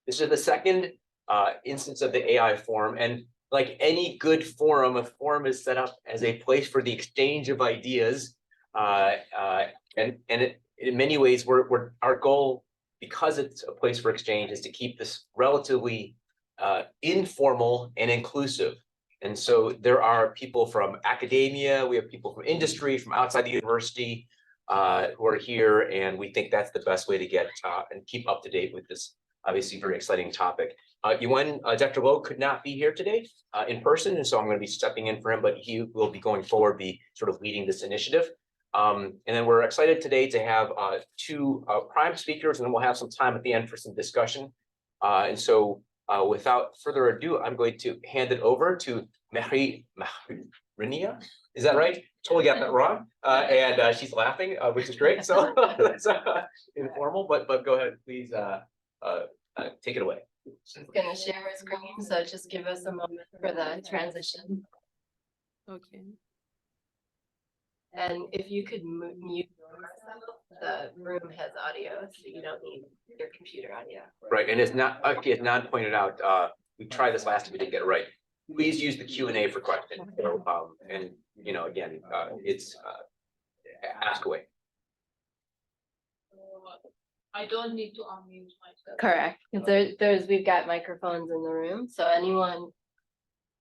This is the second instance of the AI forum, and like any good forum, a forum is set up as a place for the exchange of ideas, and in many ways, our goal, because it's a place for exchange, is to keep this relatively informal and inclusive. And so there are people from academia, we have people from industry, from outside the university who are here, and we think that's the best way to get and keep up to date with this obviously very exciting topic. Dr. Lowe could not be here today in person, and so I'm going to be stepping in for him, but he will be going forward, be sort of leading this initiative. And then we're excited today to have two prime speakers, and then we'll have some time at the end for some discussion. And so without further ado, I'm going to hand it over to Mehri Mehrnia. Is that right? Totally got that wrong. And she's laughing, which is great. So that's informal, but go ahead, please take it away. She's going to share her screen, so just give us a moment for the transition. Okay. And if you could mute yourself, the room has audio, so you don't need your computer audio. Right, and it's not, okay, as Nan pointed out, we tried this last time, we didn't get it right. Please use the Q&A for questions. So, and, you know, again, it's ask away. I don't need to unmute myself. Correct. Because we've got microphones in the room, so anyone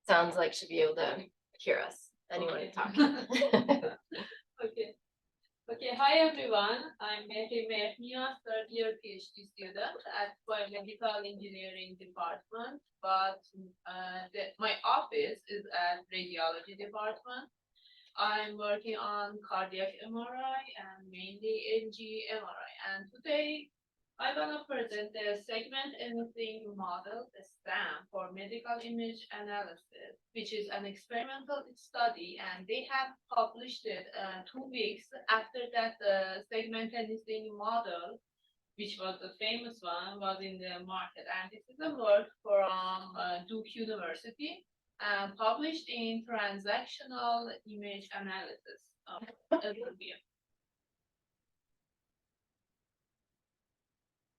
sounds like should be able to hear us. Anyone talking. Okay. Okay. Hi everyone. I'm Mehri Mehrnia, third-year PhD student at Biomedical Engineering Department, but my office is at Radiology Department. I'm working on cardiac MRI and mainly NG MRI. And today I'm gonna present the segment imaging model, the SAM, for medical image analysis, which is an experimental study, and they have published it 2 weeks after that the segment imaging model, which was the famous one, was in the market. And this is a work from Duke University, published in Transactional Image Analysis.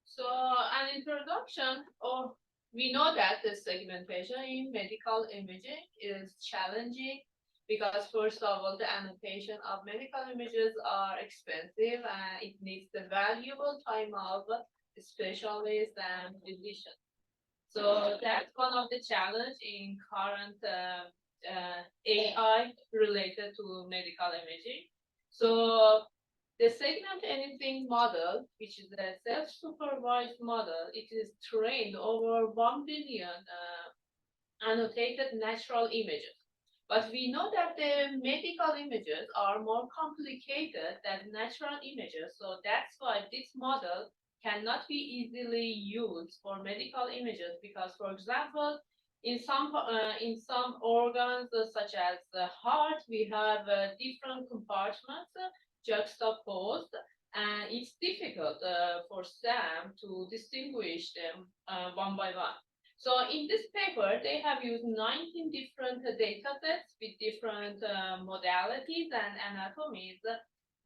So an introduction, or we know that the segmentation in medical imaging is challenging because first of all, the annotation of medical images are expensive and it needs the valuable time of specialists and physicians. So that's one of the challenge in current AI related to medical imaging. So the segment anything model, which is a self-supervised model, it is trained over 1 billion annotated natural images. But we know that the medical images are more complicated than natural images. So that's why this model cannot be easily used for medical images because, for example, in some organs such as the heart, we have different compartments juxtaposed, and it's difficult for SAM to distinguish them one by one. So in this paper, they have used 19 different data sets with different modalities and anatomies,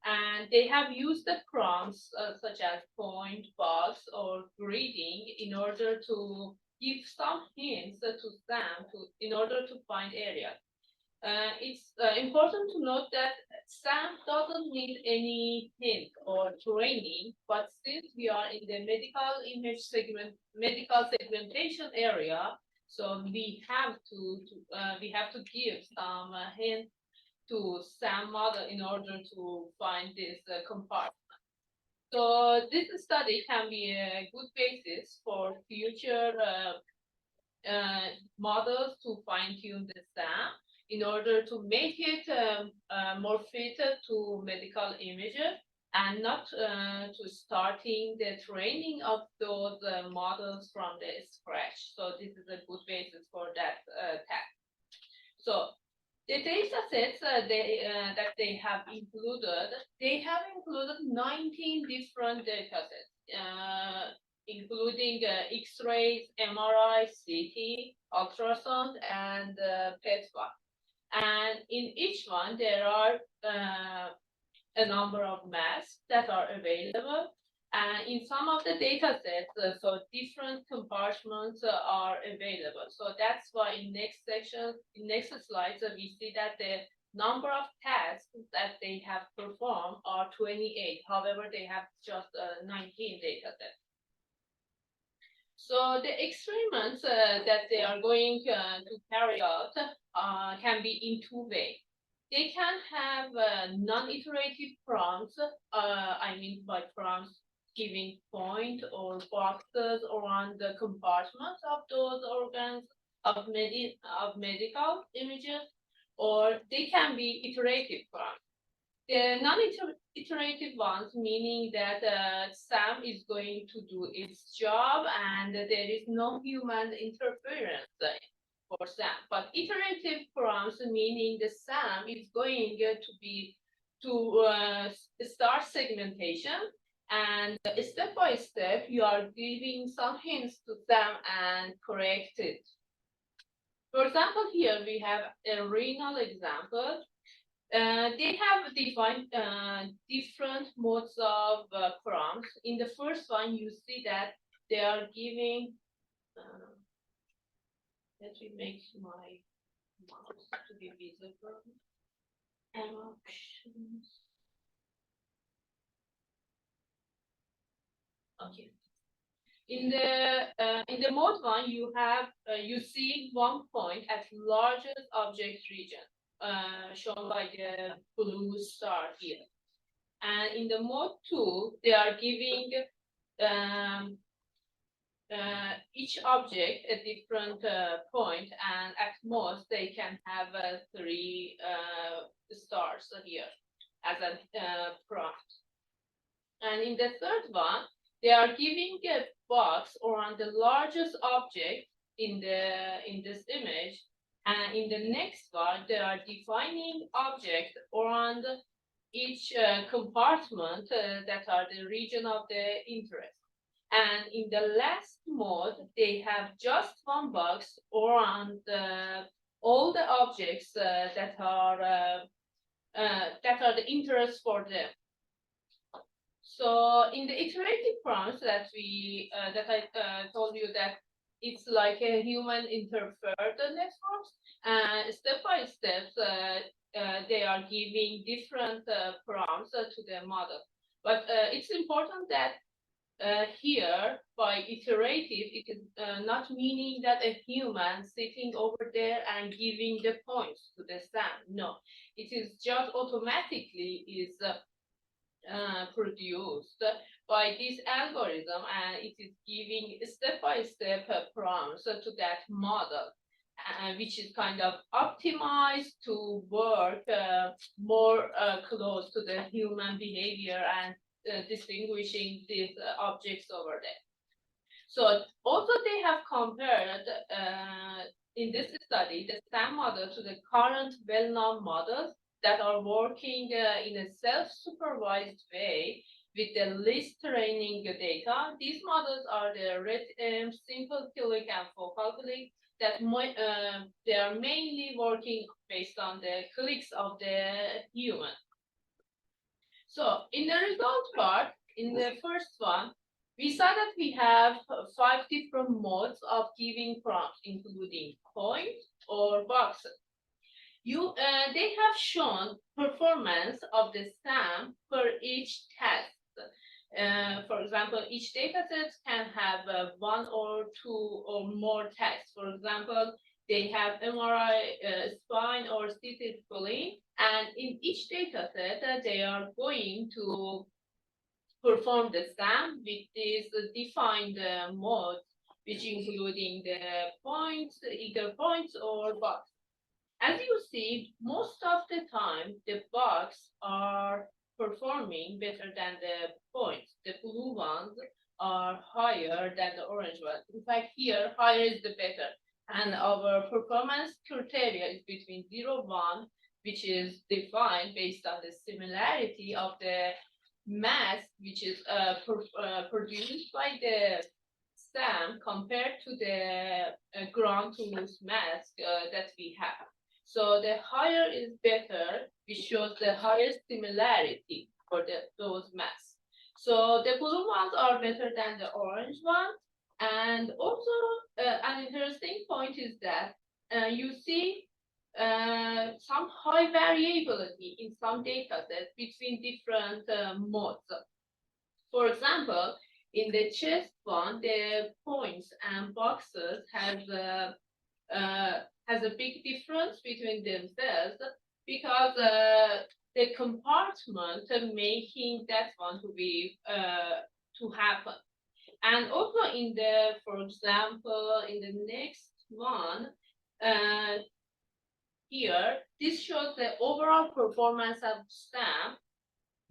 and they have used the prompts such as point, box, or grading in order to give some hints to SAM in order to find areas. It's important to note that SAM doesn't need any hint or training, but since we are in the medical segmentation area, so we have to give some hint to SAM model in order to find this compartment. So this study can be a good basis for future models to fine-tune the SAM in order to make it more fitted to medical images and not to starting the training of those models from the scratch. So this is a good basis for that task. So the data sets that they have included, 19 different data sets, including X-rays, MRI, CT, ultrasound, and PET scan. And in each one, there are a number of masks that are available. And in some of the data sets, so different compartments are available. So that's why in next section, in next slides, we see that the number of tasks that they have performed are 28. However, they have just 19 data sets. So the experiments that they are going to carry out can be in two ways. They can have non-iterative prompts, I mean by prompts giving point or boxes around the compartments of those organs of medical images, or they can be iterative prompts. The non-iterative ones, meaning that SAM is going to do its job and there is no human interference for SAM. But iterative prompts, meaning the SAM is going to start segmentation, and step by step you are giving some hints to SAM and correct it. For example, here we have a renal example. They have defined different modes of prompts. In the first one, you see that they are giving. Let me make my mouse to be visible. Options. Okay. In the mode one, you have you see one point at largest object region. Shown by the blue star here. And in the mode 2, they are giving each object a different point, and at most they can have 3 stars here as a prompt. And in the third one, they are giving a box around the largest object in this image. And in the next one, they are defining objects around each compartment that are the region of the interest. And in the last mode, they have just one box around all the objects that are the interest for them. So in the iterative prompts that I told you that it's like a human interfered networks, and step by step they are giving different prompts to the model. But it's important that here by iterative, it is not meaning that a human sitting over there and giving the points to the SAM. No, it is just automatically is produced by this algorithm, and it is giving step-by-step prompts to that model, which is kind of optimized to work more close to the human behavior and distinguishing these objects over there. So also they have compared in this study the SAM model to the current well-known models that are working in a self-supervised way with the least training data. These models are the red simple click and focal click that they are mainly working based on the clicks of the human. So in the result part, in the first one, we saw that we have 5 different modes of giving prompts, including points or boxes. They have shown performance of the SAM per each test. For example, each dataset can have 1 or 2 or more tests. For example, they have MRI spine or CT spleen, and in each dataset, they are going to perform the SAM with these defined modes, which including the points, either points or box. As you see, most of the time, the box are performing better than the points. The blue ones are higher than the orange ones. In fact, here, higher is the better. And our performance criteria is between 0 and 1, which is defined based on the similarity of the mass, which is produced by the SAM compared to the ground truth mass that we have. So the higher is better, which shows the highest similarity for those mass. So the blue ones are better than the orange ones. And also an interesting point is that you see some high variability in some data sets between different modes. For example, in the chest one, the points and boxes has a big difference between themselves because the compartment making that one to happen. And also in the, for example, in the next one, here, this shows the overall performance of SAM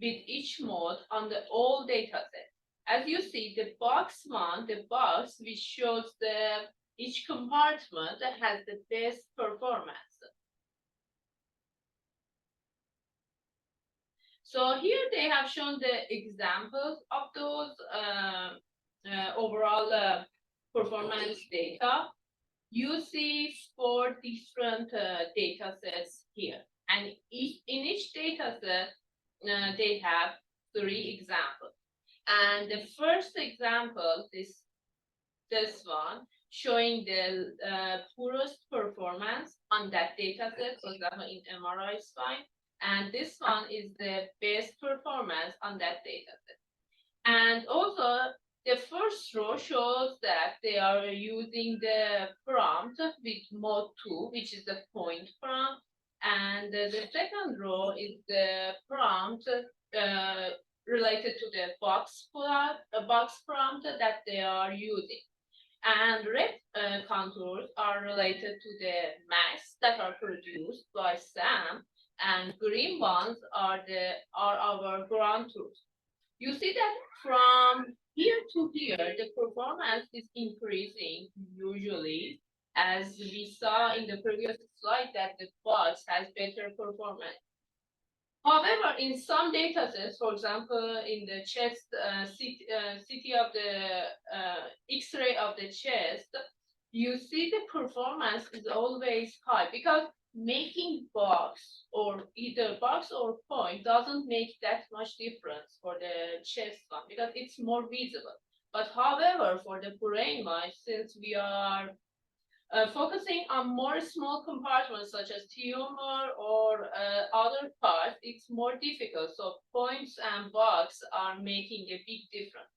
with each mode on the all data set. As you see, the box one, the box which shows the each compartment has the best performance. So here they have shown the examples of those overall performance data. You see 4 different data sets here, and in each data set they have 3 examples. And the first example, this one, showing the poorest performance on that data set, for example, in MRI spine. And this one is the best performance on that data set. And also, the first row shows that they are using the prompt with mode 2, which is the point prompt. And the second row is the prompt related to the box prompt that they are using. And red contours are related to the masks that are produced by SAM, and green ones are our ground truths. You see that from here to here, the performance is increasing usually, as we saw in the previous slide that the box has better performance. However, in some data sets, for example, in the chest, CT of the X-ray of the chest, you see the performance is always high because making box or either box or point doesn't make that much difference for the chest one because it's more visible. But however, for the brain one, since we are focusing on more small compartments such as tumor or other parts, it's more difficult. So points and box are making a big difference.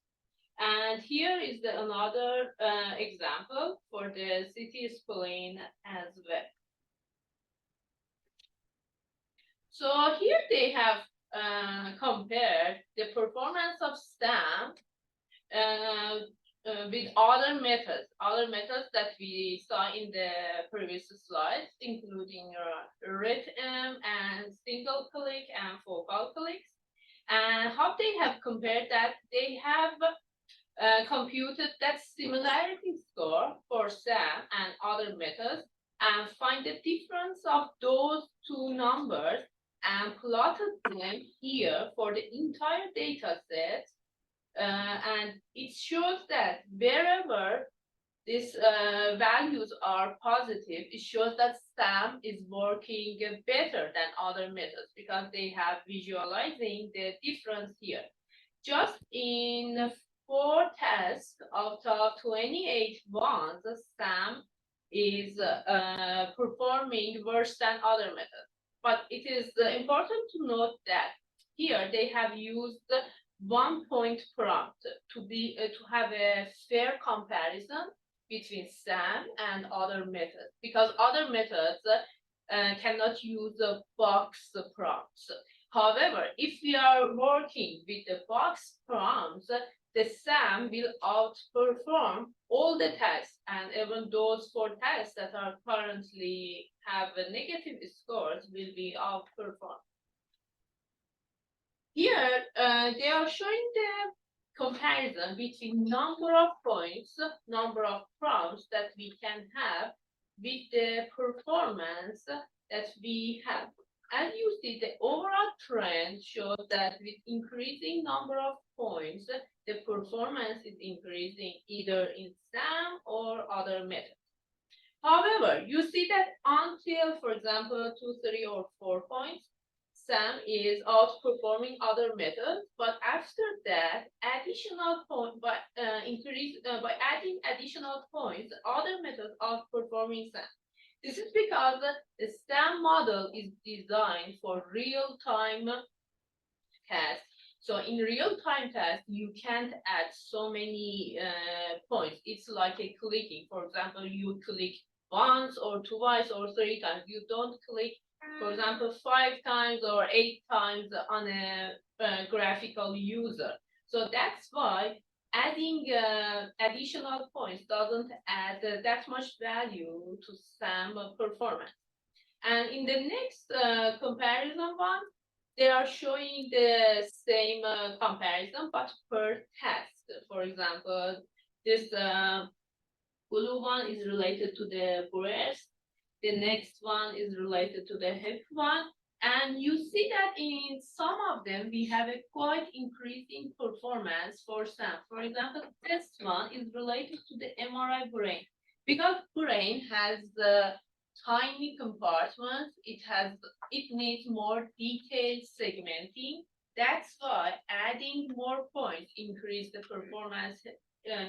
And here is another example for the CT spleen as well. So here they have compared the performance of SAM with other methods that we saw in the previous slides, including RITM and single click and focal clicks. And how they have compared that, they have computed that similarity score for SAM and other methods and find the difference of those 2 numbers and plotted them here for the entire data set. And it shows that wherever these values are positive, it shows that SAM is working better than other methods because they have visualizing the difference here. Just in 4 tests out of 28 ones, SAM is performing worse than other methods. But it is important to note that here they have used 1 point prompt to have a fair comparison between SAM and other methods, because other methods cannot use the box prompts. However, if we are working with the box prompts, the SAM will outperform all the tests, and even those 4 tests that are currently have a negative scores will be outperformed. Here, they are showing the comparison between number of points, number of prompts that we can have with the performance that we have. As you see, the overall trend shows that with increasing number of points, the performance is increasing either in SAM or other methods. However, you see that until, for example, 2, 3, or 4 points, SAM is outperforming other methods, but after that, additional point by by adding additional points, other methods outperforming SAM. This is because the SAM model is designed for real-time tasks. So in real-time tasks, you can't add so many points. It's like a clicking. For example, you click once or twice or 3 times. You don't click, for example, 5 times or 8 times on a graphical user. So that's why adding additional points doesn't add that much value to SAM performance. And in the next comparison one, they are showing the same comparison, but per task. For example, this blue one is related to the breast. The next one is related to the hip one. And you see that in some of them, we have a quite increasing performance for SAM. For example, this one is related to the MRI brain. Because brain has tiny compartments, it needs more detailed segmenting. That's why adding more points increase the performance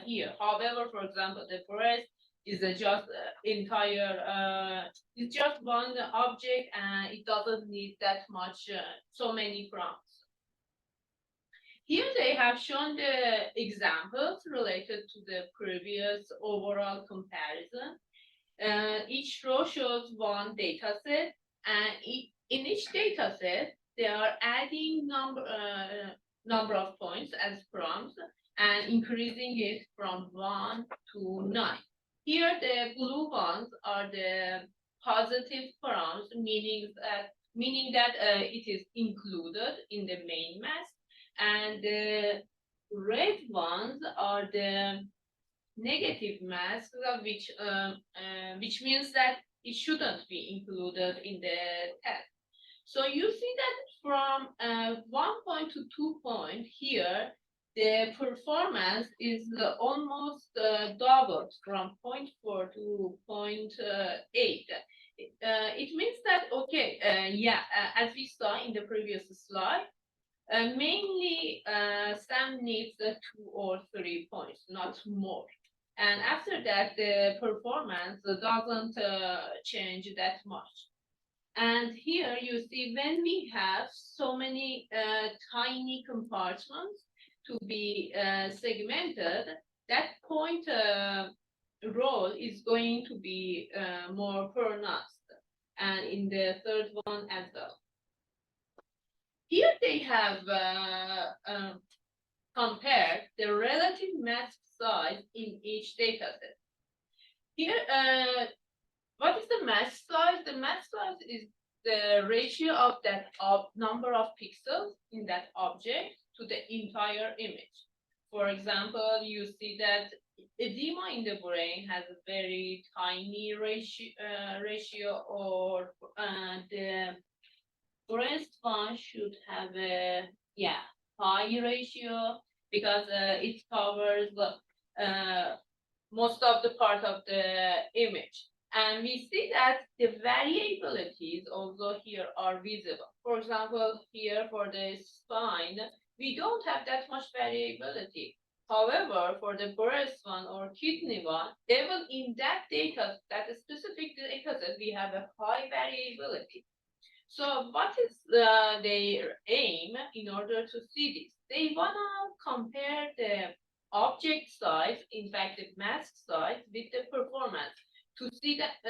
here. However, for example, the breast is just it's just one object and it doesn't need that much, so many prompts. Here they have shown the examples related to the previous overall comparison. Each row shows one data set, and in each data set, they are adding number of points as prompts and increasing it from 1 to 9. Here, the blue ones are the positive prompts, meaning that it is included in the main mask, and the red ones are the negative masks, which means that it shouldn't be included in the test. So you see that from 1 point to 2 point here, the performance is almost doubled from 0.4 to 0.8. It means that, okay, as we saw in the previous slide, mainly SAM needs 2 or 3 points, not more. And after that, the performance doesn't change that much. And here you see when we have so many tiny compartments to be segmented, that point role is going to be more pronounced. And in the third one as well. Here they have compared the relative mask size in each data set. Here, what is the mask size? The mask size is the ratio of that number of pixels in that object to the entire image. For example, you see that edema in the brain has a very tiny ratio, or the breast one should have a high ratio because it covers most of the part of the image. And we see that the variabilities also here are visible. For example, here for the spine, we don't have that much variability. However, for the breast one or kidney one, even in that specific data set, we have a high variability. So what is their aim in order to see this? They want to compare the object size, in fact, the mask size, with the performance. To see that,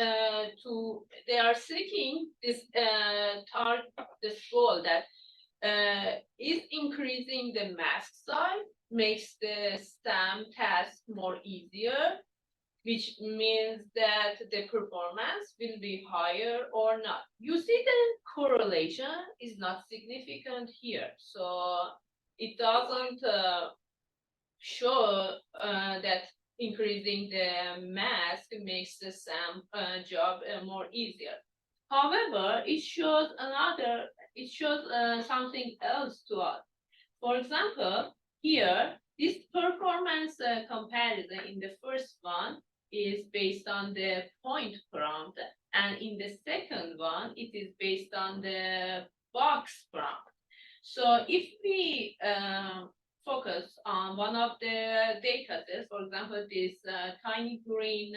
they are seeking this this goal that is increasing the mask size, makes the SAM task more easier, which means that the performance will be higher or not. You see the correlation is not significant here. So it doesn't show that increasing the mask makes the SAM job more easier. However, it shows something else to us. For example, here, this performance comparison in the first one is based on the point prompt, and in the second one, it is based on the box prompt. So if we focus on one of the data sets, for example, this tiny green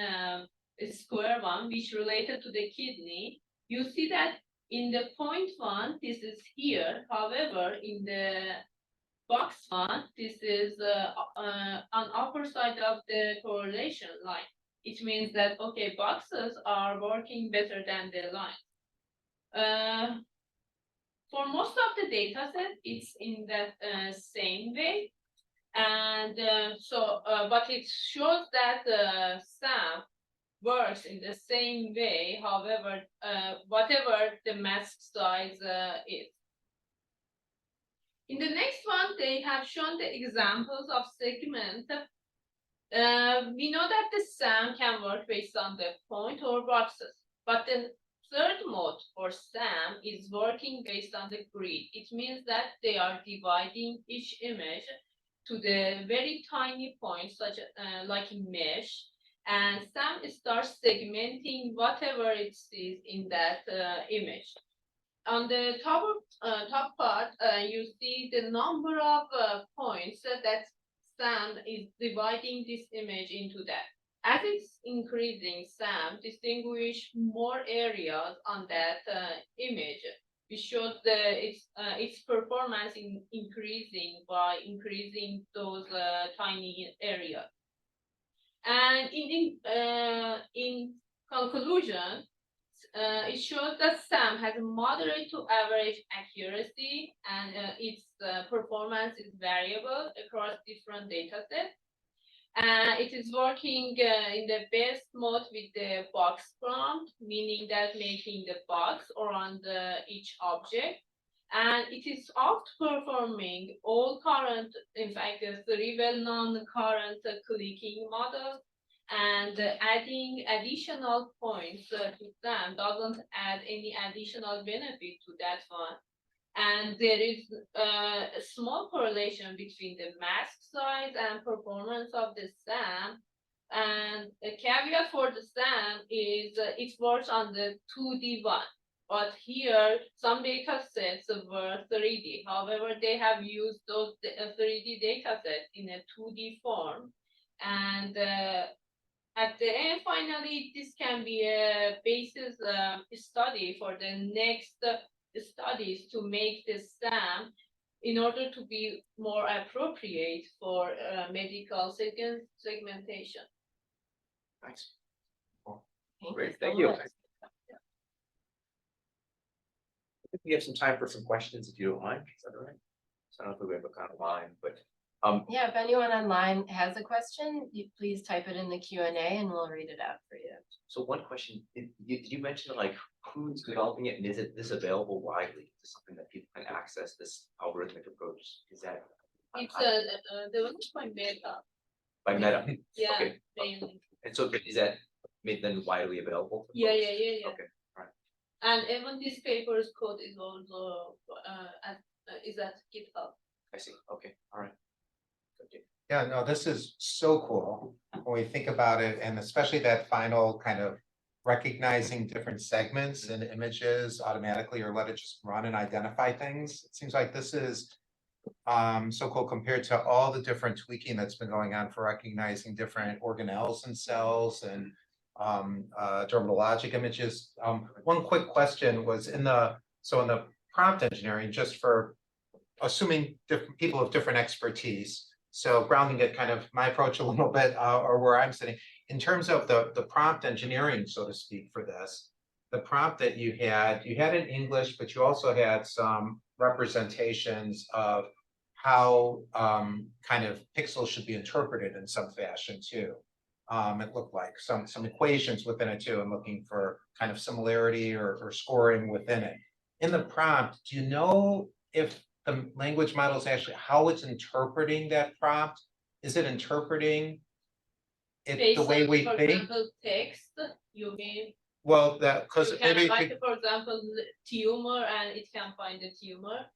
square one, which related to the kidney, you see that in the point one, this is here. However, in the box one, this is on upper side of the correlation line. It means that, okay, boxes are working better than the line. For most of the data set, it's in that same way. And but it shows that SAM works in the same way, however, whatever the mask size is. In the next one, they have shown the examples of segment. We know that the SAM can work based on the point or boxes, but the third mode for SAM is working based on the grid. It means that they are dividing each image to the very tiny points, such like a mesh, and SAM starts segmenting whatever it sees in that image. On the top part, you see the number of points that SAM is dividing this image into that. As it's increasing, SAM distinguish more areas on that image, which shows its performance increasing by increasing those tiny areas. And in conclusion, it shows that SAM has a moderate to average accuracy, and its performance is variable across different data sets. It is working in the best mode with the box prompt, meaning that making the box around each object. And it is outperforming all current, in fact, the 3 well-known current clicking models. And adding additional points to them doesn't add any additional benefit to that one. And there is a small correlation between the mask size and performance of the SAM. And a caveat for the SAM is it works on the 2D one. But here, some data sets were 3D. However, they have used those 3D data sets in a 2D form. And at the end, finally, this can be a basis study for the next studies to make the SAM in order to be more appropriate for medical segmentation. Thanks. Thank Great, so thank you. much. I think we have some time for some questions, if you don't mind. Is that all right? So I don't know if we have a kind of line, but Yeah, if anyone online has a question, please type it in the Q&A and we'll read it out for you. so one question, did you mention like who's developing it, and is this available widely? Is this something that people can access, this algorithmic approach? Is that It's developed by Meta. by Meta? Yeah, Okay. mainly. And so is that made then widely available? for Yeah. folks? Okay, And even this paper's code is also is at GitHub. I see. Okay, all right. Okay. Yeah, no, this is so cool when we think about it, and especially that final kind of recognizing different segments and images automatically, or let it just run and identify things. It seems like this is so cool compared to all the different tweaking that's been going on for recognizing different organelles and cells and dermatologic images. One quick question was in the prompt engineering, just for assuming different people of different expertise. So grounding it kind of my approach a little bit, or where I'm sitting in terms of the prompt engineering, so to speak, for this. The prompt that you had in English, but you also had some representations of how kind of pixels should be interpreted in some fashion too. It looked like some equations within it too, and looking for kind of similarity or scoring within it. In the prompt, do you know if the language model is actually how it's interpreting that prompt? Is it interpreting it Based the way on, we for think? example, text, you mean Well, that because you can maybe write, for example, tumor, and it can find the tumor.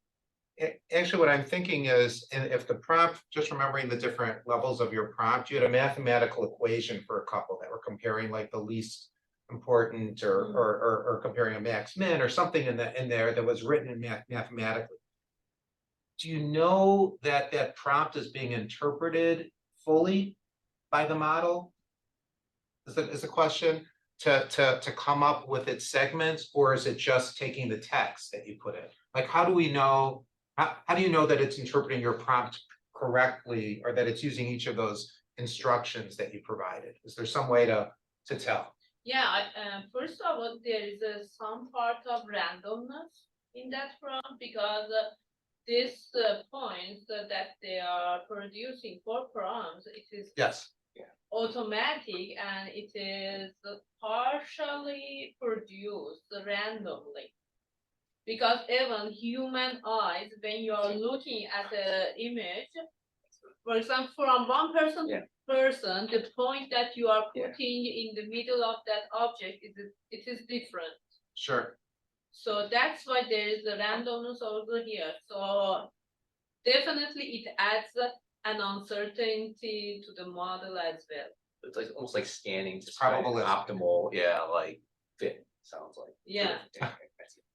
actually what I'm thinking is, and if the prompt, just remembering the different levels of your prompt, you had a mathematical equation for a couple that were comparing like the least important or comparing a max min or something in there that was written in mathematically. Do you know that that prompt is being interpreted fully by the model? Is the question to come up with its segments, or is it just taking the text that you put in? Like, how do we know, how do you know that it's interpreting your prompt correctly, or that it's using each of those instructions that you provided? Is there some way to tell? Yeah, first of all, there is some part of randomness in that prompt because this points that they are producing for prompts, it is Yes. automatic and it is partially produced randomly. Because even human eyes, when you are looking at the image, for example, from one person, the point that you are putting in the middle of that object it is different. Sure. So that's why there is the randomness over here. So definitely it adds an uncertainty to the model as well. It's like almost like scanning to probabilistic. optimal, like fit, sounds like. Yeah.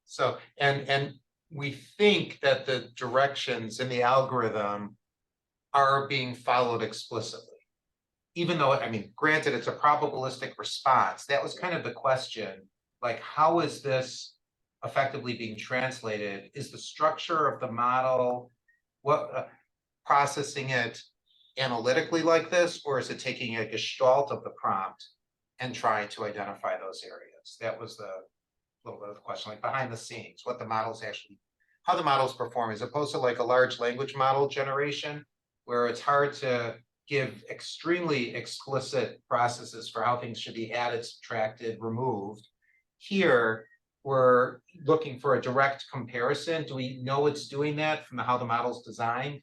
So, and we think that the directions in the algorithm are being followed explicitly. Even though, I mean, granted, it's a probabilistic response. That was kind of the question, like, how is this effectively being translated? Is the structure of the model, processing it analytically like this, or is it taking a gestalt of the prompt and trying to identify those areas? That was the little bit of the question, like behind the scenes, what the models actually, how the models perform, as opposed to like a large language model generation, where it's hard to give extremely explicit processes for how things should be added, subtracted, removed. Here, we're looking for a direct comparison. Do we know it's doing that from how the model's designed?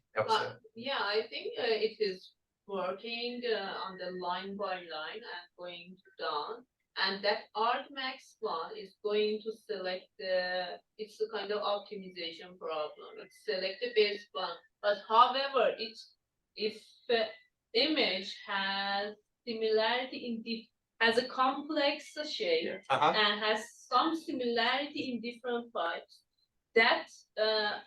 Yeah, I think it is working on the line by line and going down. And that argmax one is going to select it's a kind of optimization problem. It's select the base one. But however, if the image has similarity in has a complex shape and has some similarity in different types, that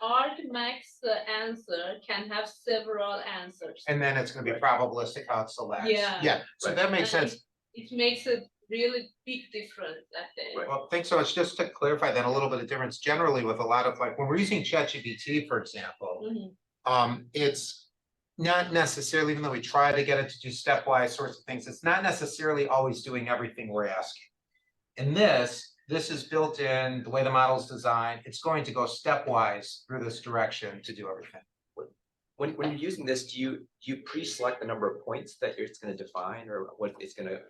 argmax answer can have several answers. And then it's going to be probabilistic how it selects. Yeah. So that makes sense. It makes a really big difference, I think. Well, thanks so much. Just to clarify then a little bit of difference, generally with a lot of, like, when we're using ChatGPT, for example, it's not necessarily, even though we try to get it to do stepwise sorts of things, it's not necessarily always doing everything we're asking. In this is built in the way the model's designed. It's going to go stepwise through this direction to do everything. When you're using this, do you pre-select the number of points that it's going to define, or what it's going to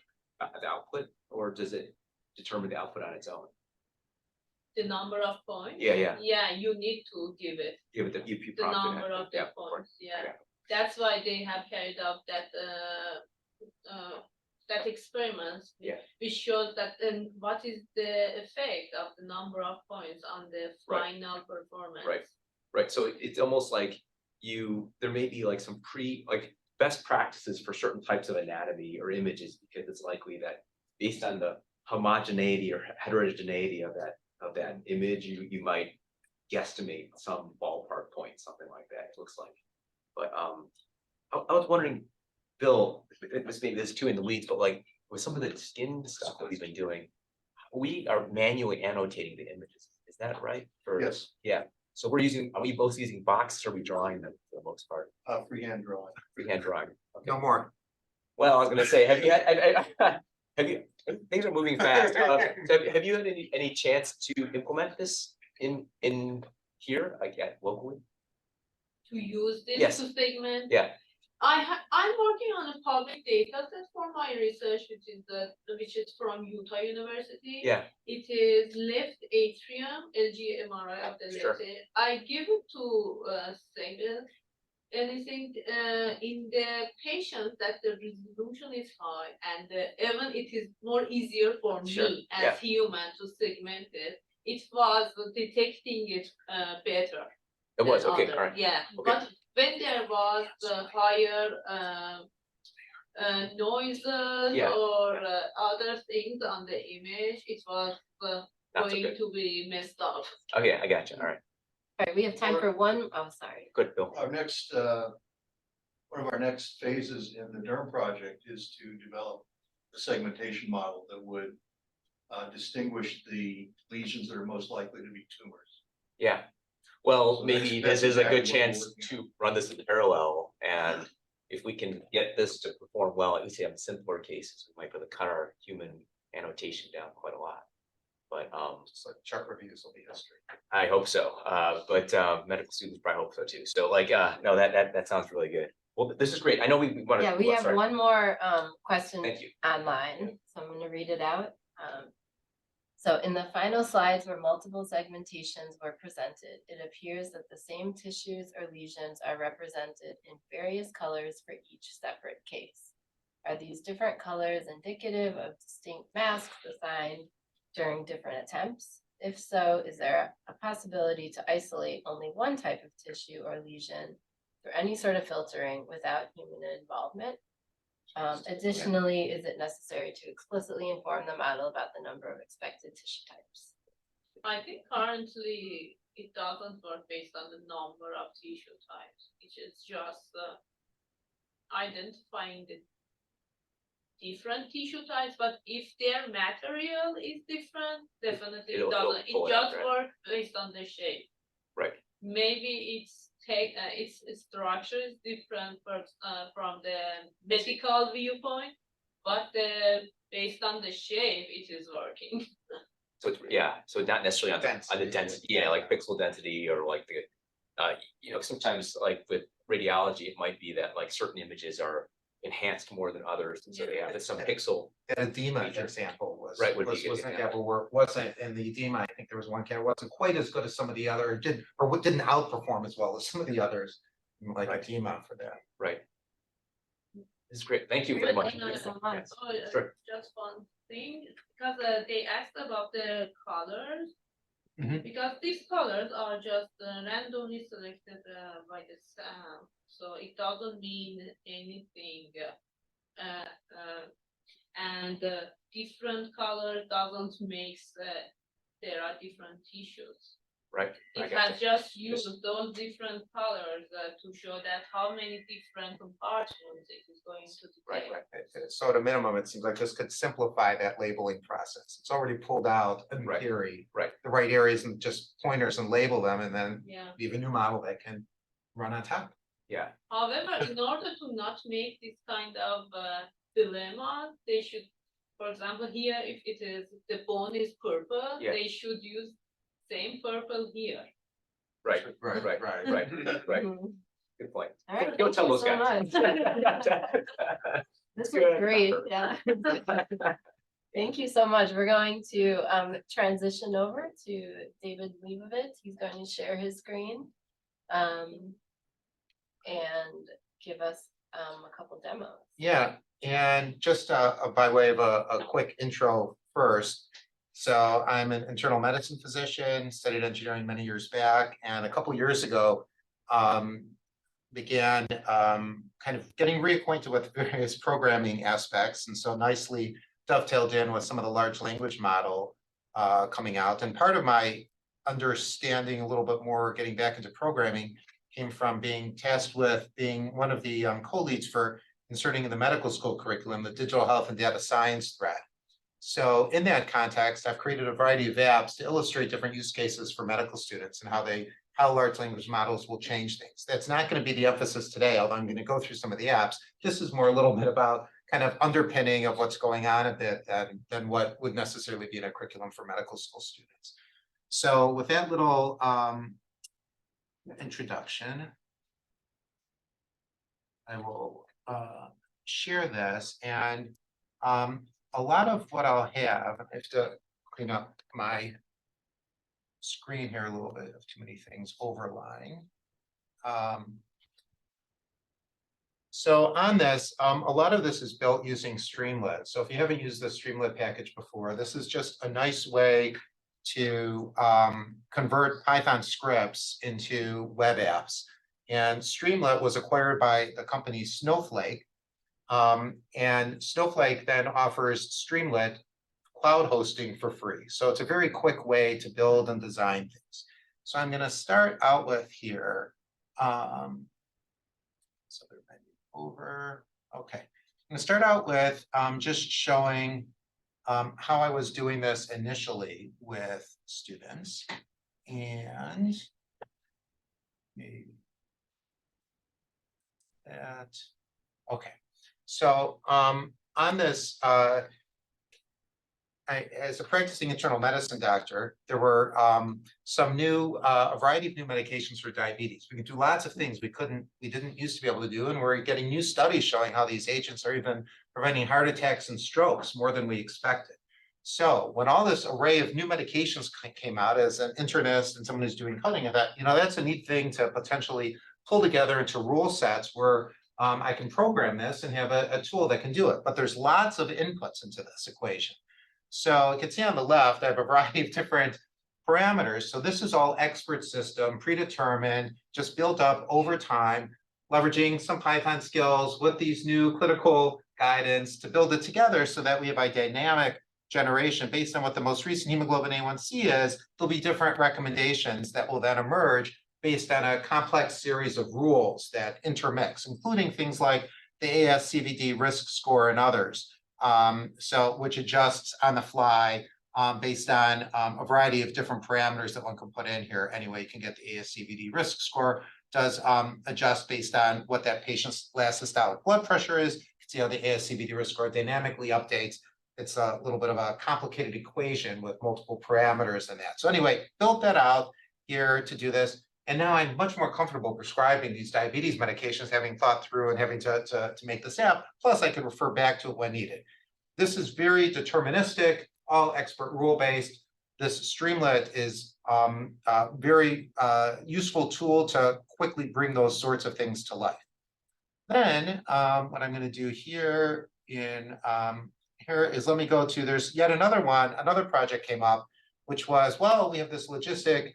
the output, or does it determine the output on its own? The number of points? Yeah, you need to give it the number of the points. That's why they have carried out that experiment, which shows that what is the effect of the number of points on the final performance. Right. So it's almost like there may be like some best practices for certain types of anatomy or images, because it's likely that based on the homogeneity or heterogeneity of that image, you might guesstimate some ballpark point, something like that, it looks like. But I was wondering, Bill, maybe this too in the weeds, but like with some of the skin stuff that we've been doing, we are manually annotating the images. Is that right? Yes. Yeah. So are we both using boxes, or are we drawing them for the most part? Freehand drawing. Freehand drawing. Okay. No more. Well, I was going to say, have you things are moving fast. So have you had any chance to implement this in here, like locally? To use this to segment? Yeah. I'm working on a public data set for my research, which is from Utah University. Yeah. It is left atrium, LG MRI of the left. I give it to segment anything in the patient that the resolution is high, and even it is more easier for me as human to segment it. It was detecting it better. It was okay. All right. Yeah, okay. but when there was the higher noises Yeah. or other things on the image, it was Not so going good. to be messed up. Okay, I got you. All right, All right, we have time for one. Oh, sorry. good, Bill. Our next, one of our next phases in the DERM project is to develop a segmentation model that would distinguish the lesions that are most likely to be tumors. Yeah. Well, So maybe that's this is a good exactly what we're chance working to run this in parallel, and if we can get this to perform well, at least have simpler cases, we might be able to cut our human annotation down quite a lot. But Just like chart reviews will be history. I hope so. But medical students probably hope so too. So like, no, that sounds really good. Well, this is great. I know we want to. Yeah, we have sorry. one more question Thank you. online, so I'm gonna read it out. So in the final slides where multiple segmentations were presented, it appears that the same tissues or lesions are represented in various colors for each separate case. Are these different colors indicative of distinct masks assigned during different attempts? If so, is there a possibility to isolate only one type of tissue or lesion through any sort of filtering without human involvement? Additionally, is it necessary to explicitly inform the model about the number of expected tissue types? I think currently it doesn't work based on the number of tissue types. It is just identifying the different tissue types, but if their material is different, definitely it It'll doesn't. pull It it out, just right? works based on the shape. Right. Maybe its structure is different from the medical viewpoint, but based on the shape, it is working. So it's, yeah, so not necessarily on the density, yeah, like pixel density or like the, sometimes like with radiology, it might be that like certain images are enhanced more than others, and so they have some pixel. That edema example was, Right, would be a good was an example. example where it wasn't, in the edema, I think there was one cat, wasn't quite as good as some of the other, didn't outperform as well as some of the others. Like Right. edema for that. Right. This is great. Thank you very much. Thank you so much. Oh, Sure. just one thing, because they asked about the colors. Mhm. Because these colors are just randomly selected by the sound, so it doesn't mean anything. And different color doesn't make there are different tissues. Right. I It gotcha. has just used those different colors to show that how many different compartments it is going to Right, detect. right. So at a minimum, it seems like this could simplify that labeling process. It's already pulled out in Right. theory. Right. The right areas and just pointers and label them, and then Yeah. we have a new model that can run on top. Yeah. However, in order to not make this kind of dilemma, they should, for example, here, if it is the bone is purple, Yeah. they should use same purple here. Right. Right, Right. right. Right. Right. Mhm. Good point. All right, Don't thank tell you those so guys. much. This was Good. great, yeah. Thank you so much. We're going to transition over to David Liebovitz. He's going to share his screen and give us a couple demos. Yeah, and just by way of a quick intro first. So I'm an internal medicine physician, studied engineering many years back, and a couple years ago began kind of getting reacquainted with various programming aspects, and so nicely dovetailed in with some of the large language model coming out. And part of my understanding a little bit more, getting back into programming, came from being tasked with being one of the co-leads for inserting in the medical school curriculum the digital health and data science thread. So in that context, I've created a variety of apps to illustrate different use cases for medical students and how large language models will change things. That's not going to be the emphasis today, although I'm going to go through some of the apps. This is more a little bit about kind of underpinning of what's going on a bit than what would necessarily be in a curriculum for medical school students. So with that little introduction, I will share this, and a lot of what I'll have, I have to clean up my screen here a little bit of too many things overlying. So on this, a lot of this is built using Streamlit. So if you haven't used the Streamlit package before, this is just a nice way to convert Python scripts into web apps. And Streamlit was acquired by the company Snowflake And Snowflake then offers Streamlit cloud hosting for free. So it's a very quick way to build and design things. So I'm going to start out with here. So they're over. Okay. I'm going to start out with just showing how I was doing this initially with students. And maybe that. Okay. So on this, as a practicing internal medicine doctor, there were some new, a variety of new medications for diabetes. We can do lots of things we didn't used to be able to do, and we're getting new studies showing how these agents are even preventing heart attacks and strokes more than we expected. So when all this array of new medications came out, as an internist and someone who's doing coding of that, that's a neat thing to potentially pull together into rule sets where I can program this and have a tool that can do it. But there's lots of inputs into this equation. So you can see on the left, I have a variety of different parameters. So this is all expert system, predetermined, just built up over time, leveraging some Python skills with these new clinical guidance to build it together so that we have a dynamic generation based on what the most recent hemoglobin A1C is. There'll be different recommendations that will then emerge based on a complex series of rules that intermix, including things like the ASCVD risk score and others. Which adjusts on the fly based on a variety of different parameters that one can put in here. Anyway, you can get the ASCVD risk score, does adjust based on what that patient's last systolic blood pressure is. You can see how the ASCVD risk score dynamically updates. It's a little bit of a complicated equation with multiple parameters in that. So anyway, built that out here to do this. And now I'm much more comfortable prescribing these diabetes medications, having thought through and having to make this app. Plus, I can refer back to it when needed. This is very deterministic, all expert rule-based. This Streamlit is a very useful tool to quickly bring those sorts of things to life. Then what I'm going to do here is let me go to, there's yet another one, another project came up, which was, well, we have this logistic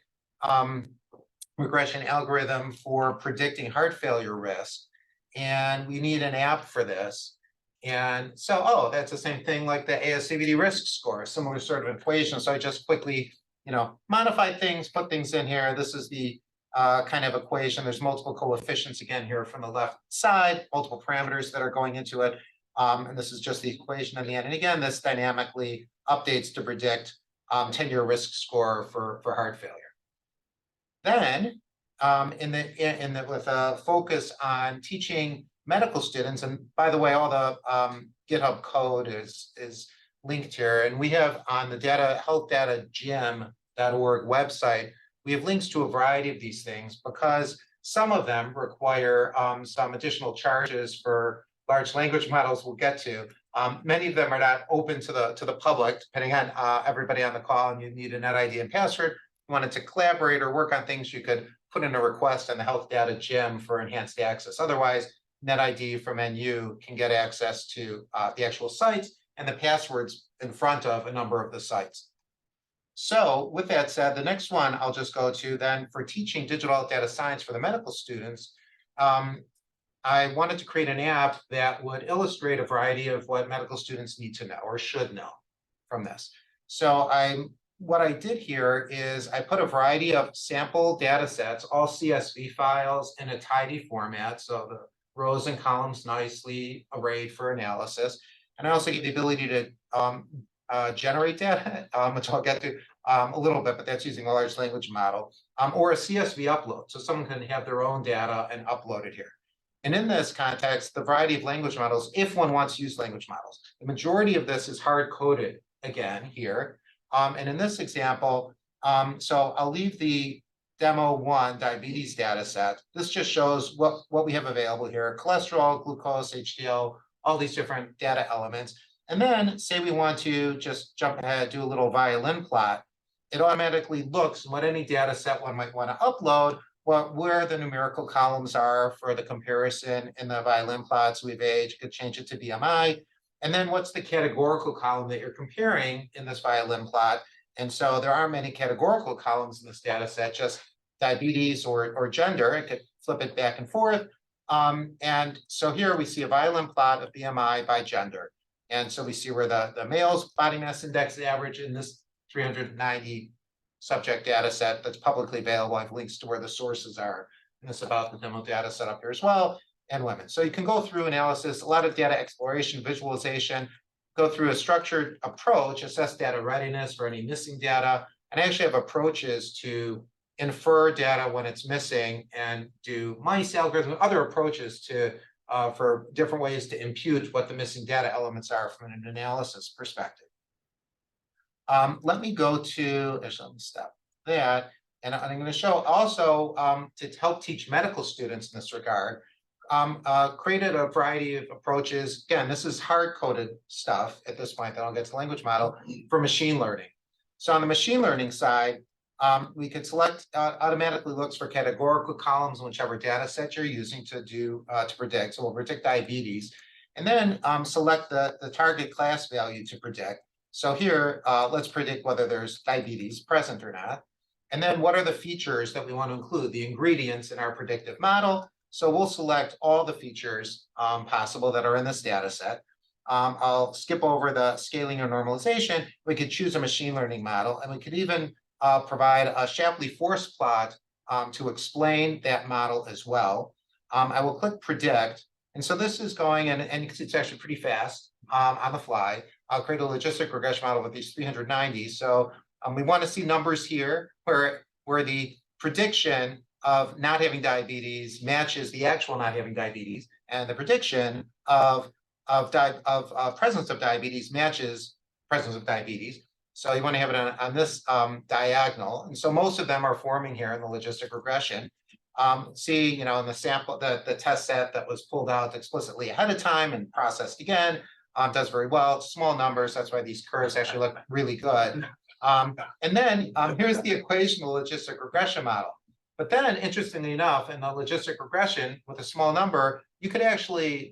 regression algorithm for predicting heart failure risk, and we need an app for this. And so, that's the same thing like the ASCVD risk score, similar sort of equation. So I just quickly, modify things, put things in here. This is the kind of equation. There's multiple coefficients again here from the left side, multiple parameters that are going into it. And this is just the equation in the end. And again, this dynamically updates to predict 10-year risk score for heart failure. Then, with a focus on teaching medical students, and by the way, all the GitHub code is linked here, and we have on the healthdatagym.org website, we have links to a variety of these things because some of them require some additional charges for large language models we'll get to. Many of them are not open to the public, depending on everybody on the call, and you need a NetID and password. Wanted to collaborate or work on things, you could put in a request on the Health Data Gym for enhanced access. Otherwise, NetID from NU can get access to the actual sites and the passwords in front of a number of the sites. So with that said, the next one I'll just go to then for teaching digital data science for the medical students. I wanted to create an app that would illustrate a variety of what medical students need to know or should know from this. So what I did here is I put a variety of sample data sets, all CSV files in a tidy format. So the rows and columns nicely arrayed for analysis. And I also get the ability to generate data, which I'll get to a little bit, but that's using a large language model, or a CSV upload. So someone can have their own data and upload it here. And in this context, the variety of language models, if one wants to use language models, the majority of this is hard-coded again here. And in this example, so I'll leave the demo 1 diabetes data set. This just shows what we have available here: cholesterol, glucose, HDL, all these different data elements. And then say we want to just jump ahead, do a little violin plot. It automatically looks what any data set one might want to upload, where the numerical columns are for the comparison in the violin plots. We've age, could change it to BMI. And then what's the categorical column that you're comparing in this violin plot? And so there aren't many categorical columns in this data set, just diabetes or gender. I could flip it back and forth. And so here we see a violin plot of BMI by gender. And so we see where the male's body mass index average in this 390 subject data set that's publicly available. I have links to where the sources are. And this about the demo data set up here as well, and women. So you can go through analysis, a lot of data exploration, visualization, go through a structured approach, assess data readiness for any missing data, and I actually have approaches to infer data when it's missing and do mice algorithms, other approaches to for different ways to impute what the missing data elements are from an analysis perspective. Let me go to, actually, let me stop that. And I'm going to show also to help teach medical students in this regard, created a variety of approaches. Again, this is hard-coded stuff at this point, then I'll get to language model for machine learning. So on the machine learning side, we could select automatically looks for categorical columns in whichever data set you're using to predict. So we'll predict diabetes, and then select the target class value to predict. So here, let's predict whether there's diabetes present or not. And then what are the features that we want to include, the ingredients in our predictive model. So we'll select all the features possible that are in this data set. I'll skip over the scaling or normalization. We could choose a machine learning model, and we could even provide a Shapley force plot to explain that model as well. I will click predict. And so this is going, and it's actually pretty fast on the fly. I'll create a logistic regression model with these 390. So we want to see numbers here where the prediction of not having diabetes matches the actual not having diabetes, and the prediction of presence of diabetes matches presence of diabetes. So you want to have it on this diagonal. And so most of them are forming here in the logistic regression. See, in the sample, the test set that was pulled out explicitly ahead of time and processed again does very well. It's small numbers, that's why these curves actually look really good. And then here's the equation of the logistic regression model. But then, interestingly enough, in the logistic regression with a small number, you could actually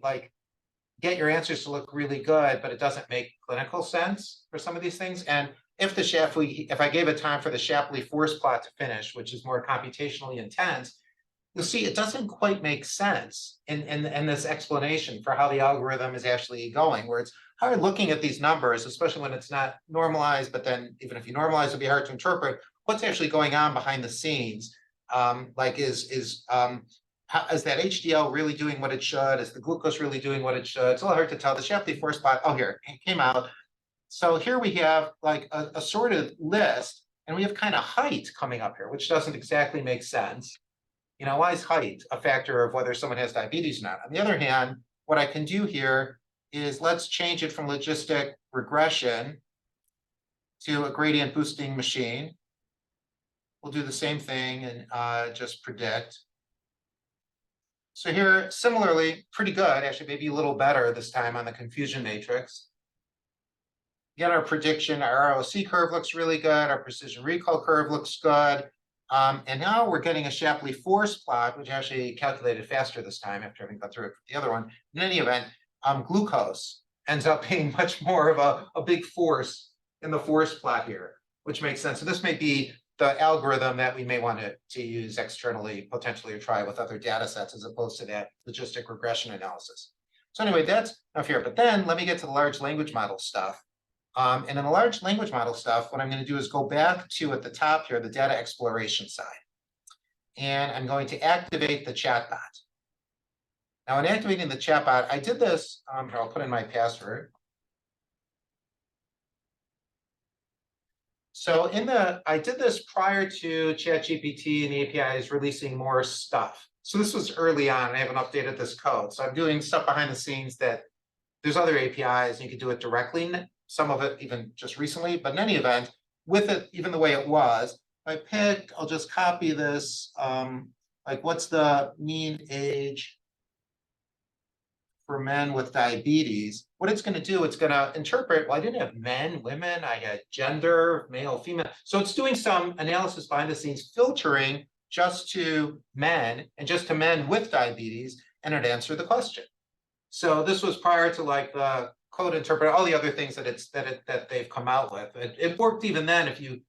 get your answers to look really good, but it doesn't make clinical sense for some of these things. And if I gave it time for the Shapley force plot to finish, which is more computationally intense, you'll see it doesn't quite make sense in this explanation for how the algorithm is actually going, where it's hard looking at these numbers, especially when it's not normalized, but then even if you normalize, it'd be hard to interpret what's actually going on behind the scenes. Is that HDL really doing what it should? Is the glucose really doing what it should? It's a little hard to tell. The Shapley force plot, oh, here, it came out. So here we have a sort of list, and we have kind of height coming up here, which doesn't exactly make sense. Why is height a factor of whether someone has diabetes or not? On the other hand, what I can do here is let's change it from logistic regression to a gradient boosting machine. We'll do the same thing and just predict. So here, similarly, pretty good, actually maybe a little better this time on the confusion matrix. Again, our prediction, our ROC curve looks really good. Our precision recall curve looks good. And now we're getting a Shapley force plot, which actually calculated faster this time after having gone through it for the other one. In any event, glucose ends up being much more of a big force in the force plot here, which makes sense. So this may be the algorithm that we may want to use externally, potentially, or try with other data sets as opposed to that logistic regression analysis. So anyway, that's enough here. But then let me get to the large language model stuff. And in the large language model stuff, what I'm going to do is go back to, at the top here, the data exploration side. And I'm going to activate the chatbot. Now, in activating the chatbot, I did this, here, I'll put in my password. So I did this prior to ChatGPT and the APIs releasing more stuff. So this was early on, I haven't updated this code. So I'm doing stuff behind the scenes that there's other APIs, and you can do it directly, some of it even just recently. But in any event, with it, even the way it was, if I pick, I'll just copy this, what's the mean age for men with diabetes? What it's going to do, it's going to interpret, well, I didn't have men, women, I had gender, male, female. So it's doing some analysis behind the scenes, filtering just to men and just to men with diabetes, and it answered the question. So this was prior to the code interpreter, all the other things that they've come out with. It worked even then if you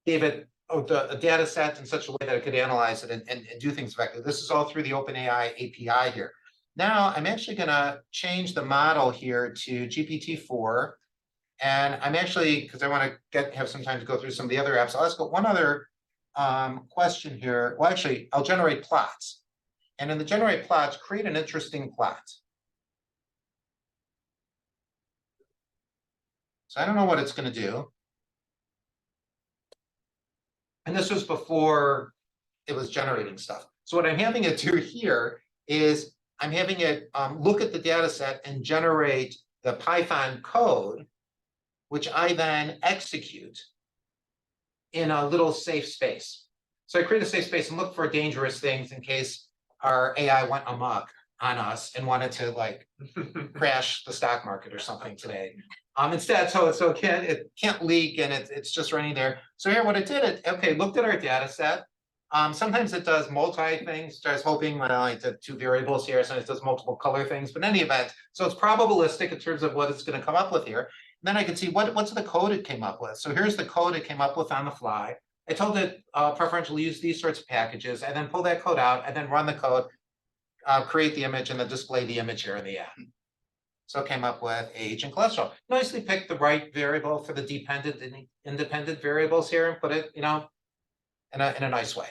gave it a data set in such a way that it could analyze it and do things effectively. This is all through the OpenAI API here. Now I'm actually going to change the model here to GPT-4. And I'm actually, because I want to have some time to go through some of the other apps, I'll ask one other question here. Well, actually, I'll generate plots. And in the generate plots, create an interesting plot. So I don't know what it's going to do. And this was before it was generating stuff. So what I'm having it do here is I'm having it look at the data set and generate the Python code, which I then execute in a little safe space. So I create a safe space and look for dangerous things in case our AI went amok on us and wanted to like crash the stock market or something today. Instead, so it can't leak and it's just running there. So here what it did, looked at our data set. Sometimes it does multi things. I was hoping, well, I did 2 variables here, so it does multiple color things. But in any event, so it's probabilistic in terms of what it's going to come up with here. And then I can see what's the code it came up with. So here's the code it came up with on the fly. I told it preferentially use these sorts of packages, and then pull that code out, and then run the code, create the image, and then display the image here in the app. So it came up with age and cholesterol. Nicely picked the right variable for the dependent and independent variables here and put it, in a nice way.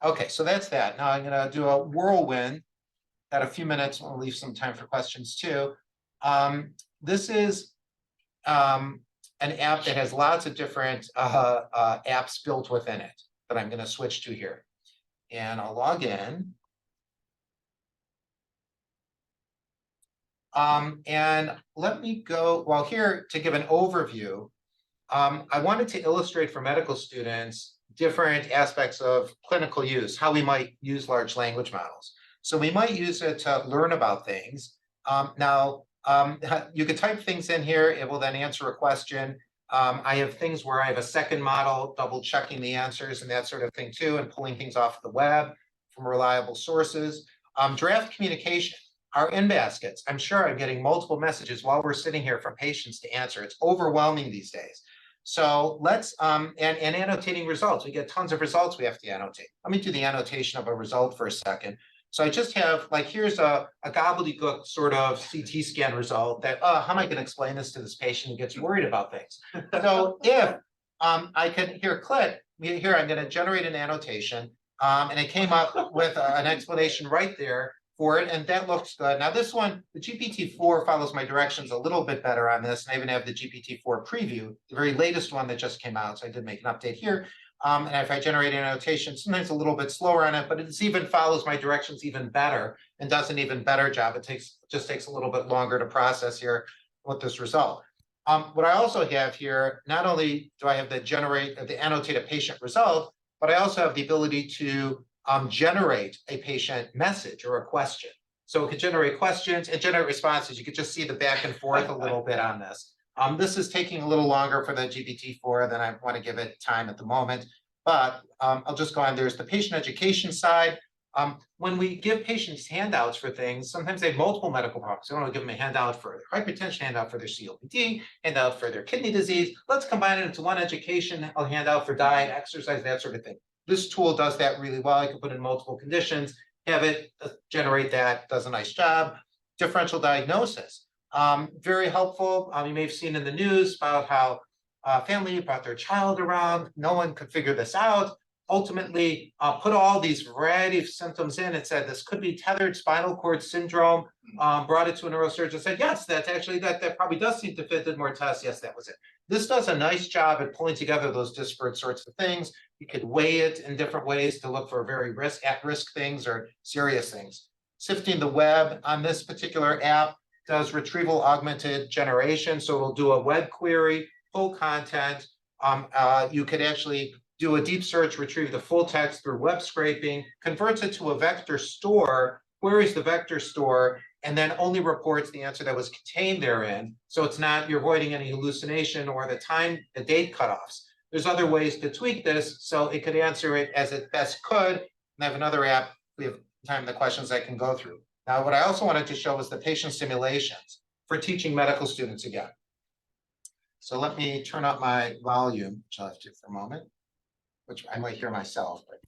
Okay, so that's that. Now I'm going to do a whirlwind. Got a few minutes. We'll leave some time for questions too. This is an app that has lots of different apps built within it that I'm going to switch to here. And I'll log in. And let me go, well, here to give an overview, I wanted to illustrate for medical students different aspects of clinical use, how we might use large language models. So we might use it to learn about things. You could type things in here, it will then answer a question. I have things where I have a second model, double checking the answers and that sort of thing too, and pulling things off the web from reliable sources. Draft communication. Our in baskets, I'm sure I'm getting multiple messages while we're sitting here from patients to answer. It's overwhelming these days. So let's, and annotating results. We get tons of results we have to annotate. Let me do the annotation of a result for a second. So I just have, like, here's a gobbledygook sort of CT scan result that, how am I going to explain this to this patient who gets worried about things? So if I can, click, here I'm going to generate an annotation, and it came up with an explanation right there for it, and that looks good. Now this one, the GPT-4 follows my directions a little bit better on this, and I even have the GPT-4 preview, the very latest one that just came out, so I did make an update here. And if I generate an annotation, sometimes a little bit slower on it, but it even follows my directions even better and does an even better job. It just takes a little bit longer to process here with this result. What I also have here, not only do I have the annotate a patient result, but I also have the ability to generate a patient message or a question. So it could generate questions and generate responses. You could just see the back and forth a little bit on this. This is taking a little longer for the GPT-4 than I want to give it time at the moment, but I'll just go on. There's the patient education side. When we give patients handouts for things, sometimes they have multiple medical problems. I want to give them a handout for their hypertension, handout for their COPD, handout for their kidney disease. Let's combine it into one education, a handout for diet, exercise, that sort of thing. This tool does that really well. I can put in multiple conditions, have it generate that, does a nice job. Differential diagnosis, very helpful. You may have seen in the news about how a family brought their child around. No one could figure this out. Ultimately, put all these variety of symptoms in. It said this could be tethered spinal cord syndrome. Brought it to a neurosurgeon, said, yes, that's actually, that probably does seem to fit, did more tests. Yes, that was it. This does a nice job at pulling together those disparate sorts of things. You could weigh it in different ways to look for very at-risk things or serious things. Sifting the web on this particular app does retrieval augmented generation. So it'll do a web query, full content. You could actually do a deep search, retrieve the full text through web scraping, converts it to a vector store, queries the vector store, and then only reports the answer that was contained therein. So it's not, you're avoiding any hallucination or the date cutoffs. There's other ways to tweak this, so it could answer it as it best could. And I have another app, we have time, the questions I can go through. Now, what I also wanted to show was the patient simulations for teaching medical students again. So let me turn up my volume, which I'll have to for a moment. which I might hear myself, but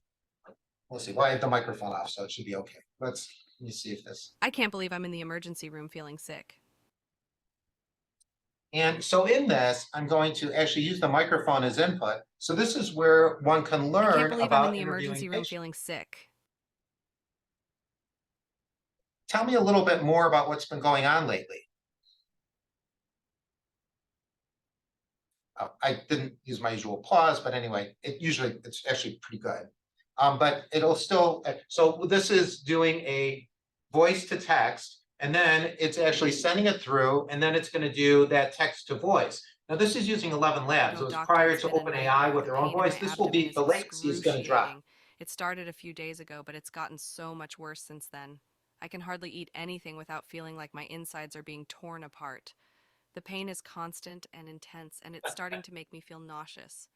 we'll see. Well, I have the microphone off, so it should be okay. Let me see if this. I can't believe I'm in the emergency room feeling sick. And so in this, I'm going to actually use the microphone as input. So this is where one can I learn can't believe I'm about in the interviewing emergency room patients. feeling sick. Tell me a little bit more about what's been going on lately. I didn't use my usual pause, but anyway, it's actually pretty good. But it'll still, so this is doing a voice to text, and then it's actually sending it through, and then it's going to do that text to voice. Now this is using 11 Labs. Oh, It was doctor, prior it's to been a OpenAI nightmare. with The their own pain in voice. my This will abdomen be, is the latency is going to drop. excruciating. It started a few days ago, but it's gotten so much worse since then. I can hardly eat anything without feeling like my insides are being torn apart. The pain is constant and intense, and it's starting to make me feel nauseous.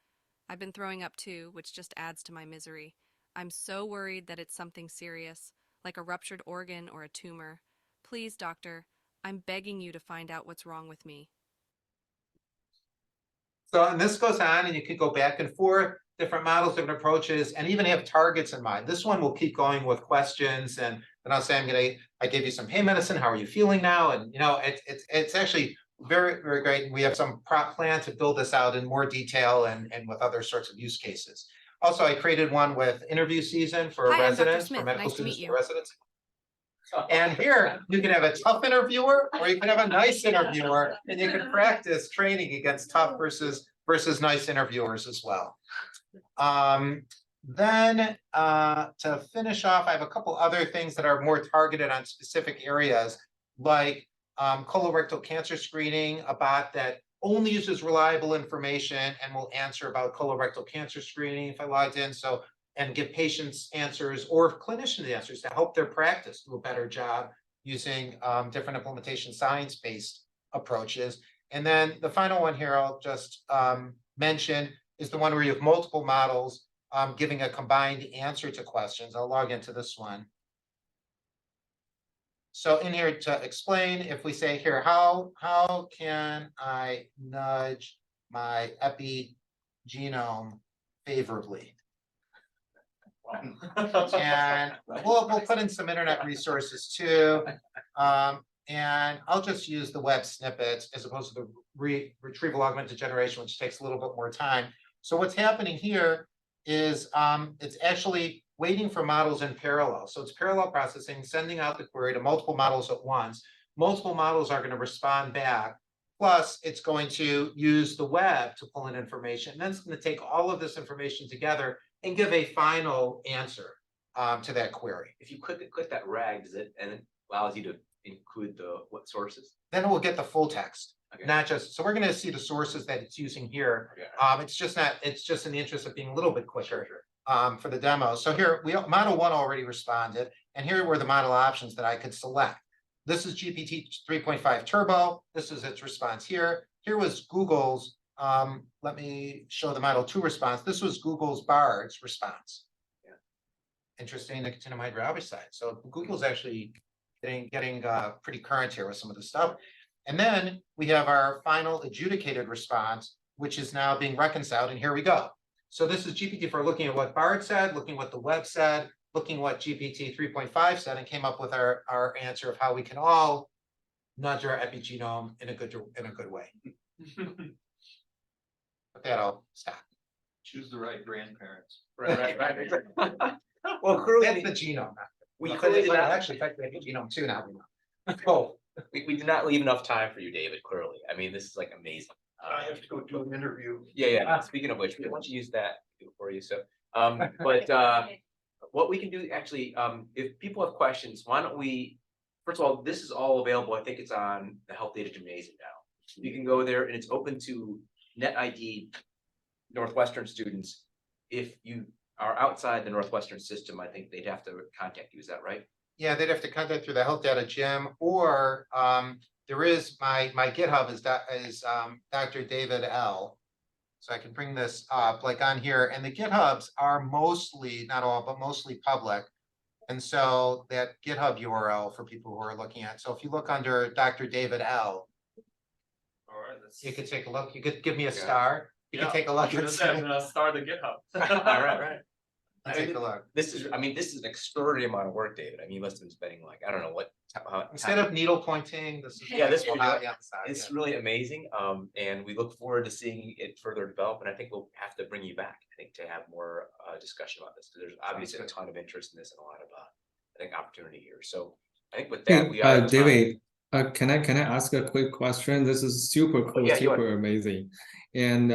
I've been throwing up too, which just adds to my misery. I'm so worried that it's something serious, like a ruptured organ or a tumor. Please, doctor, I'm begging you to find out what's wrong with me. So, and this goes on, and you could go back and forth, different models, different approaches, and even have targets in mind. This one will keep going with questions, and then I'll say, I gave you some pain medicine. How are you feeling now? And it's actually very, very great. We have some plan to build this out in more detail and with other sorts of use cases. Also, I created one with interview season for Hi, I'm Dr. residents, for Smith. medical Nice to meet students, you. for residents. And here you can have a tough interviewer, or you can have a nice interviewer, and you can practice training against tough versus nice interviewers as well. Then to finish off, I have a couple other things that are more targeted on specific areas, like colorectal cancer screening, a bot that only uses reliable information and will answer about colorectal cancer screening if I logged in. So, and give patients answers or clinicians answers to help their practice do a better job using different implementation science-based approaches. And then the final one here I'll just mention is the one where you have multiple models giving a combined answer to questions. I'll log into this one. So in here to explain, if we say here, how can I nudge my epigenome favorably? And we'll put in some internet resources too. And I'll just use the web snippets as opposed to the retrieval augmented generation, which takes a little bit more time. So what's happening here is it's actually waiting for models in parallel. So it's parallel processing, sending out the query to multiple models at once. Multiple models are going to respond back. Plus, it's going to use the web to pull in information. And then it's going to take all of this information together and give a final answer to that query. If you click that rag, does it, and it allows you to include what sources? Then it will get the full text, Okay. not just, so we're going to see the sources that it's using here. Okay. It's just in the interest of being a little bit quicker for the demo. So here, model 1 already responded, and here were the model options that I could select. This is GPT 3.5 Turbo. This is its response here. Here was Google's, let me show the model 2 response. This was Google's Bard's response. Yeah. Interesting nicotinamide riboside. So Google's actually getting pretty current here with some of the stuff. And then we have our final adjudicated response, which is now being reconciled. And here we go. So this is GPT for looking at what Bard said, looking what the web said, looking what GPT 3.5 said, and came up with our answer of how we can all nudge our epigenome in a good way. With that, I'll stop. Choose the right grandparents. Right. Well, clearly, That's the genome. we But clearly did it not, actually affect the epigenome too now. We know. Oh, we did not leave enough time for you, David, clearly. I mean, this is like amazing. I have to go do an interview. Yeah. Speaking of which, why don't you use that for you? So, but what we can do actually, if people have questions, why don't we, first of all, this is all available. I think it's on the Health Data Gymnasium now. You can go there and it's open to NetID Northwestern students. If you are outside the Northwestern system, I think they'd have to contact you. Is that right? yeah, they'd have to contact through the Health Data Gym, or there is my GitHub is Dr. David L. So I can bring this up like on here, and the GitHubs are mostly, not all, but mostly public. And so that GitHub URL for people who are looking at. So if you look under Dr. David L, All right, you could take a look. You could give me a Yeah. star. You can take a look. I'm gonna start the GitHub. All right. Take a look. This is an extraordinary amount of work, David. I mean, you must have been spending like, I don't know what. Instead of needle pointing, this is. Yeah, this will one, have you on the side, It's yeah. really amazing, and we look forward to seeing it further develop, and I think we'll have to bring you back, I think, to have more discussion about this, because there's obviously a ton of interest in this and a lot of, I think, opportunity here, so I think with that, we are. At time. David, can I ask a quick question? This is super cool, yeah, you are. super amazing. And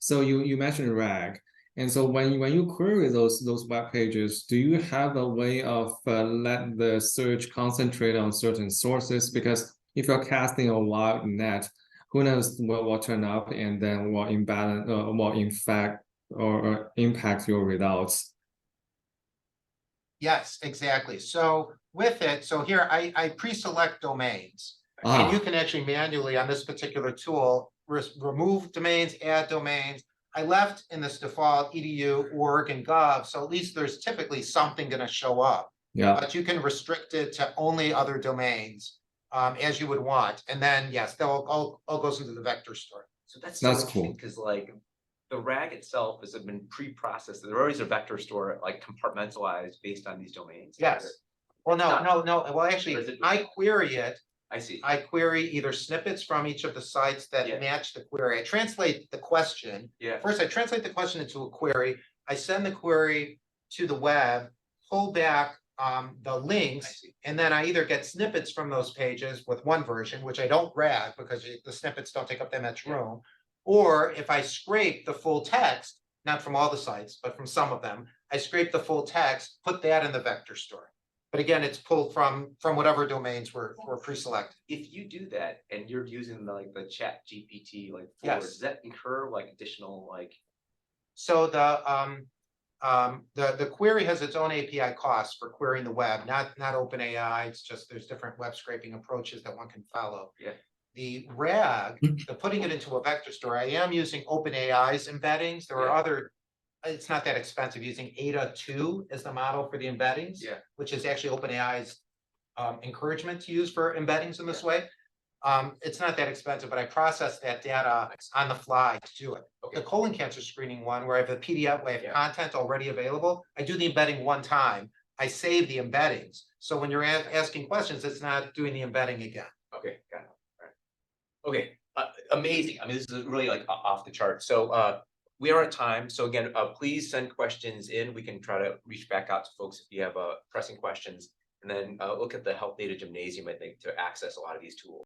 so you mentioned RAG. And so when you query those web pages, do you have a way of let the search concentrate on certain sources? Because if you're casting a wild net, who knows what will turn up and then will imbalance, will infect or impact your results. Yes, exactly. So with it, so here I pre-select domains. And you can actually manually on this particular tool, remove domains, add domains. I left in this default edu, org, and gov, so at least there's typically something going to show up. Yeah. But you can restrict it to only other domains as you would want. And then, yes, they'll all goes into the vector store. So that's cool. Because like the RAG itself has been pre-processed. There always a vector store like compartmentalized based on these domains. Yes. Well, no. Well, actually, I query it. I see. I query either snippets from each of the sites that match the query. I translate the question. Yeah. First, I translate the question into a query. I send the query to the web, pull back the links, and then I either get snippets from those pages with one version, which I don't grab because the snippets don't take up that much room. Or if I scrape the full text, not from all the sites, but from some of them, I scrape the full text, put that in the vector store. But again, it's pulled from whatever domains were pre-selected. If you do that and you're using the chat GPT like Yes. does that incur like additional like? So the query has its own API costs for querying the web, not OpenAI. It's just there's different web scraping approaches that one can follow. Yeah. The RAG, the putting it into a vector store, I am using OpenAI's embeddings. There are other. It's not that expensive using Ada 2 as the model for the embeddings, which is actually OpenAI's encouragement to use for embeddings in this way. It's not that expensive, but I process that data on the fly to do it. The colon cancer screening one, where I have a PDF, where I have content already available, I do the embedding one time. I save the embeddings. So when you're asking questions, it's not doing the embedding again. Okay, got it. All right. Okay, amazing. I mean, this is really like off the chart. So we are at time. So again, please send questions in. We can try to reach back out to folks if you have pressing questions. And then look at the Health Data Gymnasium, I think, to access a lot of these tools.